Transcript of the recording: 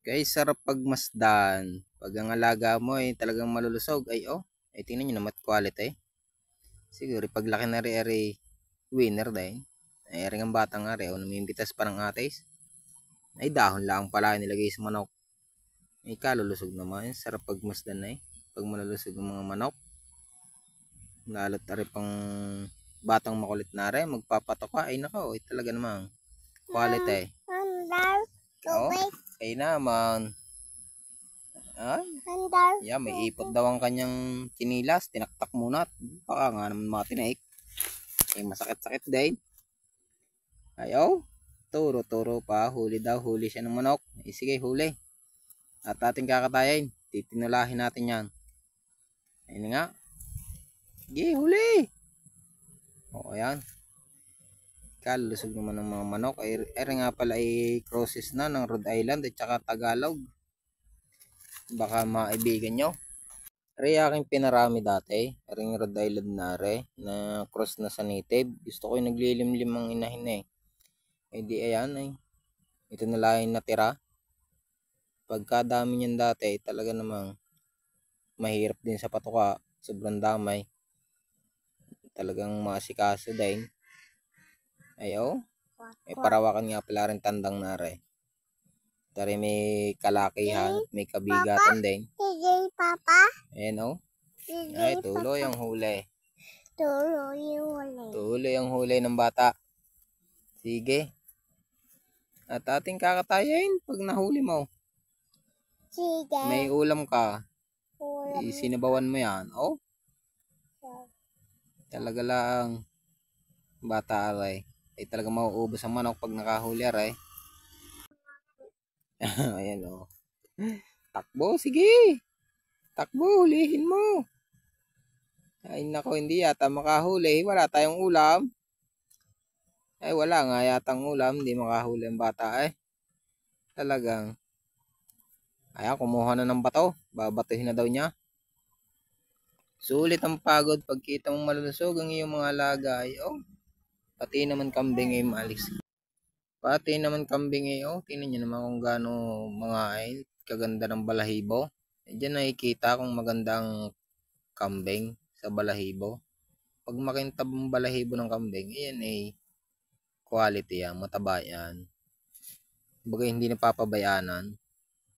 Guys, sarap pagmasdan. Pag ang alaga mo ay talagang malulusog, ay tingnan nyo naman quality. Siguro paglaki na ri winner dahil. Ay rin ang batang ari, namimbitas pa ng atis. Ay dahon lang pala nilagay sa manok. Ay kalulusog naman, sarap pagmasdan na pag malulusog ang mga manok. Lalo't ari pang batang makulit na rin, magpapatok ka, ay nako, ay talaga namang quality. Ay naman. Ay, yeah, may ipot daw ang kanyang kinilas. Tinaktak muna. Baka nga naman matinaik. Ay, masakit-sakit din. Ayaw. Turo pa. Huli daw. Huli siya ng manok. Ay, sige, huli. At ating kakatayin. Titinulahin natin yan. Ayun nga. Sige, huli. O, ayan. Kalusog naman ng mga manok. Ay nga pala ay crosses na ng Rhode Island at saka Tagalog. Baka maibigan nyo. Ari aking pinarami dati. Aring Rhode Island na na cross na sa native. Gusto ko yung naglilimlim ang inahin Eh di ayan ito na lang yung natira. Pagkadami niyan dati talaga namang mahirap din sa patuka. Sobrang damay. Talagang masikaso din. Parawakan nga pala rin tandang na Tari may kalakihan, may kabigatan din. Sige, Papa. Ayan Ay, tuloy ang huli. Tuloy ang huli ng bata. Sige. At ating kakatayin pag nahuli mo. Sige. May ulam ka. Sinabawan mo yan. Talaga lang. Bata aray. Ay talaga mauubos ang manok pag nakahuli aray. Ayan Takbo, sige. Takbo, hulihin mo. Ay nako, hindi yata makahuli. Wala tayong ulam. Ay wala nga yatang ulam. Hindi makahuli ang bata Talagang. Ayan, kumuha na ng bato. Babatuhin na daw niya. Sulit ang pagod pagkita mong malulusog ang iyong mga alaga. Pati naman kambing maalis. Pati naman kambing tingnan nyo naman kung gaano mga kaganda ng balahibo. Diyan nakikita kung magandang kambing sa balahibo. Pag makintab ang balahibo ng kambing, yan quality yan, mataba yan. Baga hindi napapabayanan.